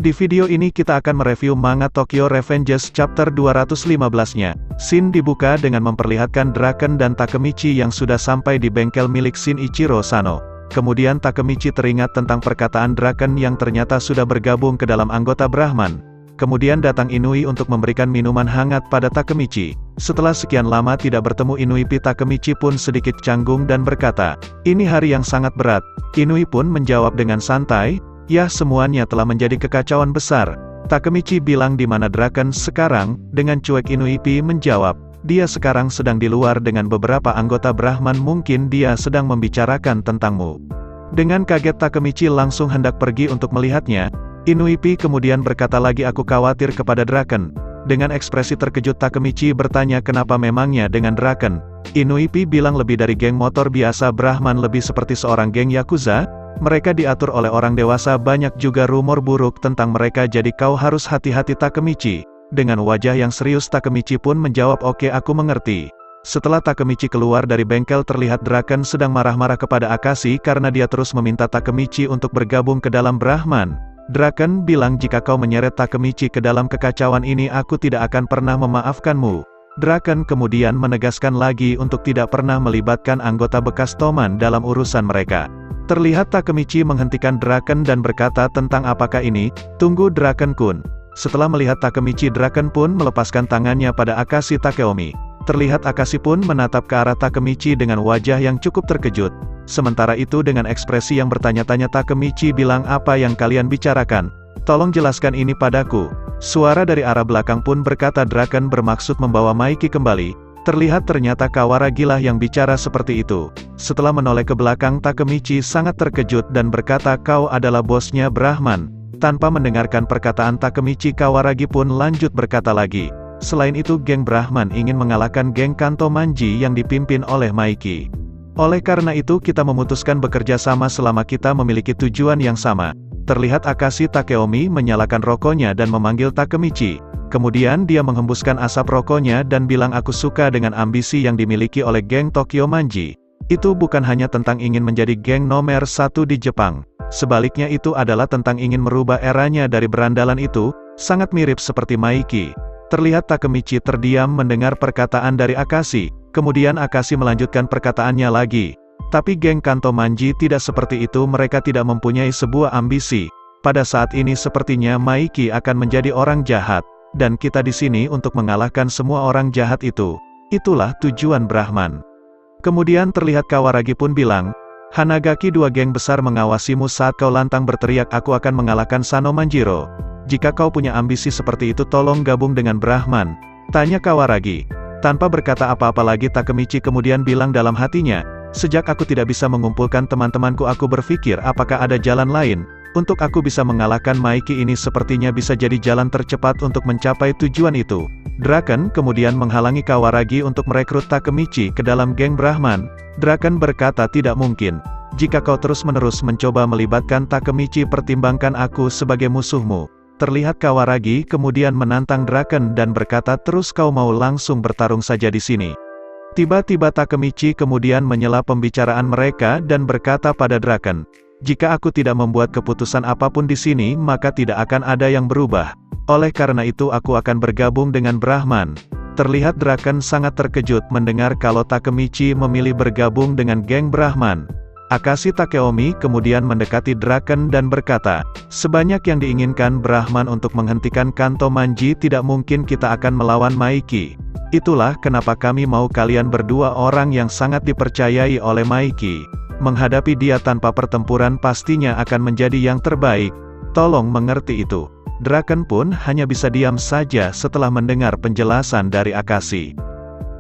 Di video ini kita akan mereview manga Tokyo Revengers chapter 215-nya. Scene dibuka dengan memperlihatkan Draken dan Takemichi yang sudah sampai di bengkel milik Shinichiro Sano. Kemudian Takemichi teringat tentang perkataan Draken yang ternyata sudah bergabung ke dalam anggota Brahman. Kemudian datang Inui untuk memberikan minuman hangat pada Takemichi. Setelah sekian lama tidak bertemu Inui, Takemichi pun sedikit canggung dan berkata, "Ini hari yang sangat berat." Inui pun menjawab dengan santai, "Ya, semuanya telah menjadi kekacauan besar." Takemichi bilang di mana Draken sekarang, dengan cuek Inui menjawab, "Dia sekarang sedang di luar dengan beberapa anggota Brahman, mungkin dia sedang membicarakan tentangmu." Dengan kaget Takemichi langsung hendak pergi untuk melihatnya. Inui kemudian berkata lagi, "Aku khawatir kepada Draken." Dengan ekspresi terkejut Takemichi bertanya kenapa memangnya dengan Draken. Inui bilang lebih dari geng motor biasa Brahman, lebih seperti seorang geng Yakuza. Mereka diatur oleh orang dewasa, banyak juga rumor buruk tentang mereka, jadi kau harus hati-hati Takemichi. Dengan wajah yang serius Takemichi pun menjawab, "Oke, aku mengerti." Setelah Takemichi keluar dari bengkel, terlihat Draken sedang marah-marah kepada Akashi karena dia terus meminta Takemichi untuk bergabung ke dalam Brahman. Draken bilang, "Jika kau menyeret Takemichi ke dalam kekacauan ini, aku tidak akan pernah memaafkanmu." Draken kemudian menegaskan lagi untuk tidak pernah melibatkan anggota bekas Toman dalam urusan mereka. Terlihat Takemichi menghentikan Draken dan berkata, "Tentang apakah ini? Tunggu Draken-kun." Setelah melihat Takemichi, Draken pun melepaskan tangannya pada Akashi Takeomi. Terlihat Akashi pun menatap ke arah Takemichi dengan wajah yang cukup terkejut. Sementara itu dengan ekspresi yang bertanya-tanya Takemichi bilang, "Apa yang kalian bicarakan? Tolong jelaskan ini padaku." Suara dari arah belakang pun berkata Draken bermaksud membawa Maiki kembali. Terlihat ternyata Kawaragi lah yang bicara seperti itu. Setelah menoleh ke belakang, Takemichi sangat terkejut dan berkata, "Kau adalah bosnya Brahman." Tanpa mendengarkan perkataan Takemichi, Kawaragi pun lanjut berkata lagi, "Selain itu geng Brahman ingin mengalahkan geng Kanto Manji yang dipimpin oleh Maiki. Oleh karena itu kita memutuskan bekerja sama selama kita memiliki tujuan yang sama." Terlihat Akashi Takeomi menyalakan rokoknya dan memanggil Takemichi. Kemudian dia menghembuskan asap rokoknya dan bilang, "Aku suka dengan ambisi yang dimiliki oleh geng Tokyo Manji. Itu bukan hanya tentang ingin menjadi geng nomor 1 di Jepang. Sebaliknya itu adalah tentang ingin merubah eranya dari berandalan itu, sangat mirip seperti Maiki." Terlihat Takemichi terdiam mendengar perkataan dari Akashi. Kemudian Akashi melanjutkan perkataannya lagi. "Tapi geng Kanto Manji tidak seperti itu, mereka tidak mempunyai sebuah ambisi. Pada saat ini sepertinya Maiki akan menjadi orang jahat. Dan kita di sini untuk mengalahkan semua orang jahat itu. Itulah tujuan Brahman." Kemudian terlihat Kawaragi pun bilang, "Hanagaki, dua geng besar mengawasimu saat kau lantang berteriak, 'Aku akan mengalahkan Sano Manjiro.' Jika kau punya ambisi seperti itu, tolong gabung dengan Brahman." Tanya Kawaragi. Tanpa berkata apa-apa lagi Takemichi kemudian bilang dalam hatinya, "Sejak aku tidak bisa mengumpulkan teman-temanku, aku berpikir apakah ada jalan lain. Untuk aku bisa mengalahkan Maiki ini sepertinya bisa jadi jalan tercepat untuk mencapai tujuan itu." Draken kemudian menghalangi Kawaragi untuk merekrut Takemichi ke dalam geng Brahman. Draken berkata, "Tidak mungkin. Jika kau terus-menerus mencoba melibatkan Takemichi, pertimbangkan aku sebagai musuhmu." Terlihat Kawaragi kemudian menantang Draken dan berkata, "Terus kau mau langsung bertarung saja di sini?" Tiba-tiba Takemichi kemudian menyela pembicaraan mereka dan berkata pada Draken, "Jika aku tidak membuat keputusan apapun di sini, maka tidak akan ada yang berubah. Oleh karena itu aku akan bergabung dengan Brahman." Terlihat Draken sangat terkejut mendengar kalau Takemichi memilih bergabung dengan geng Brahman. Akashi Takeomi kemudian mendekati Draken dan berkata, "Sebanyak yang diinginkan Brahman untuk menghentikan Kanto Manji, tidak mungkin kita akan melawan Maiki. Itulah kenapa kami mau kalian berdua, orang yang sangat dipercayai oleh Maiki. Menghadapi dia tanpa pertempuran pastinya akan menjadi yang terbaik. Tolong mengerti itu." Draken pun hanya bisa diam saja setelah mendengar penjelasan dari Akashi.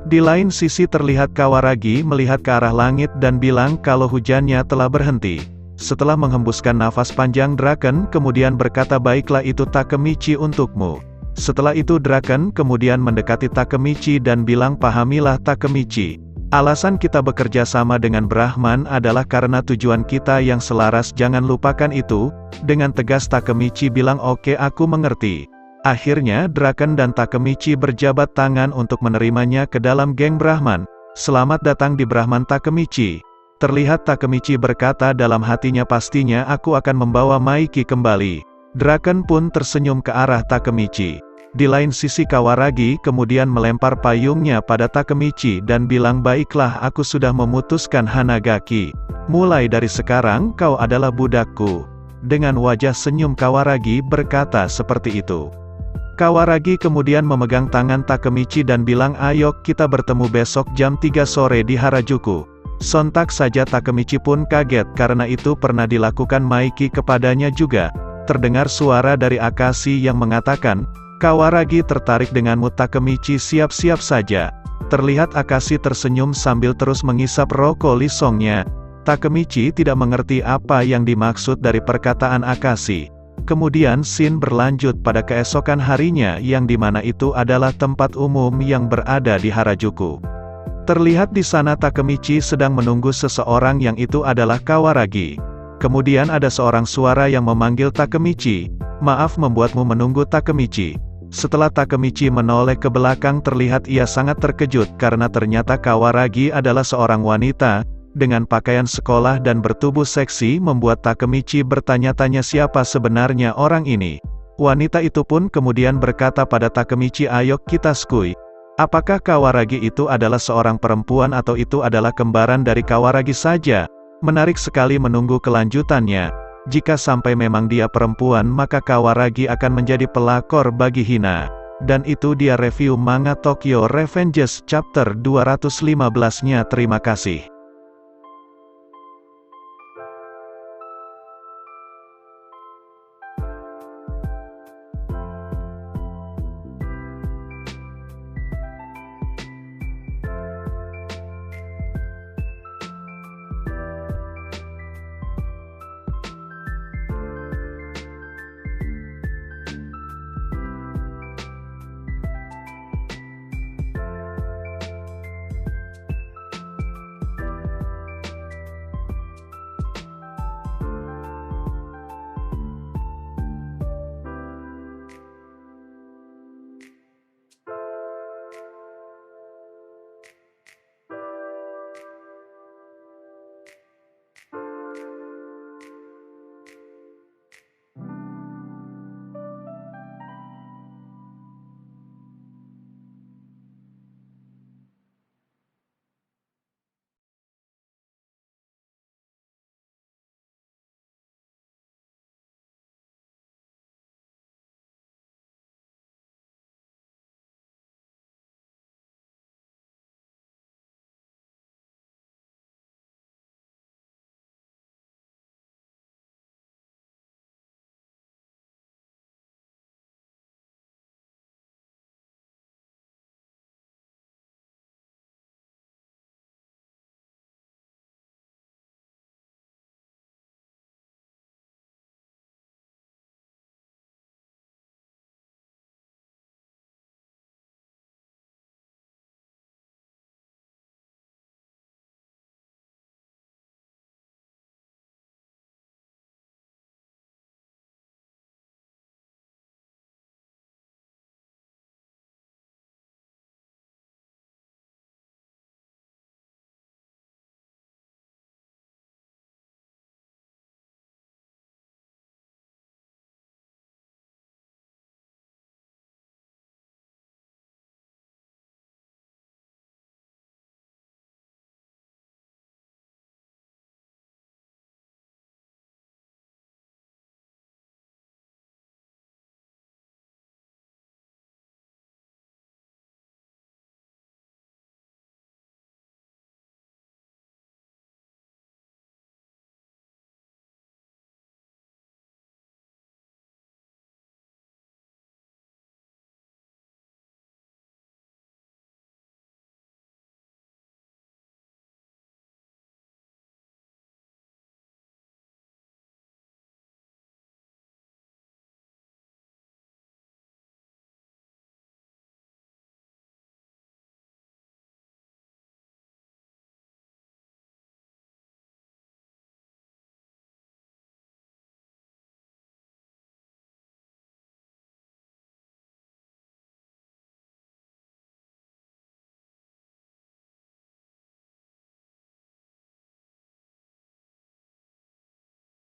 Di lain sisi terlihat Kawaragi melihat ke arah langit dan bilang kalau hujannya telah berhenti. Setelah menghembuskan nafas panjang, Draken kemudian berkata, "Baiklah, itu Takemichi untukmu." Setelah itu Draken kemudian mendekati Takemichi dan bilang, "Pahamilah Takemichi. Alasan kita bekerja sama dengan Brahman adalah karena tujuan kita yang selaras, jangan lupakan itu." Dengan tegas Takemichi bilang, "Oke, aku mengerti." Akhirnya Draken dan Takemichi berjabat tangan untuk menerimanya ke dalam geng Brahman. "Selamat datang di Brahman Takemichi." Terlihat Takemichi berkata dalam hatinya, "Pastinya aku akan membawa Maiki kembali." Draken pun tersenyum ke arah Takemichi. Di lain sisi Kawaragi kemudian melempar payungnya pada Takemichi dan bilang, baiklah, aku sudah memutuskan Hanagaki. Mulai dari sekarang kau adalah budakku. Dengan wajah senyum Kawaragi berkata seperti itu. Kawaragi kemudian memegang tangan Takemichi dan bilang, ayo kita bertemu besok jam 3 sore di Harajuku. Sontak saja Takemichi pun kaget karena itu pernah dilakukan Maiki kepadanya juga. Terdengar suara dari Akashi yang mengatakan, Kawaragi tertarik denganmu Takemichi, siap-siap saja. Terlihat Akashi tersenyum sambil terus menghisap rokok lisongnya. Takemichi tidak mengerti apa yang dimaksud dari perkataan Akashi. Kemudian scene berlanjut pada keesokan harinya yang dimana itu adalah tempat umum yang berada di Harajuku. Terlihat di sana Takemichi sedang menunggu seseorang yang itu adalah Kawaragi. Kemudian ada seorang suara yang memanggil Takemichi, maaf membuatmu menunggu Takemichi. Setelah Takemichi menoleh ke belakang terlihat ia sangat terkejut karena ternyata Kawaragi adalah seorang wanita, dengan pakaian sekolah dan bertubuh seksi membuat Takemichi bertanya-tanya siapa sebenarnya orang ini. Wanita itu pun kemudian berkata pada Takemichi, ayo kita skui. Apakah Kawaragi itu adalah seorang perempuan atau itu adalah kembaran dari Kawaragi saja? Menarik sekali menunggu kelanjutannya. Jika sampai memang dia perempuan maka Kawaragi akan menjadi pelakor bagi Hina. Dan itu dia review manga Tokyo Revengers chapter 215-nya. Terima kasih.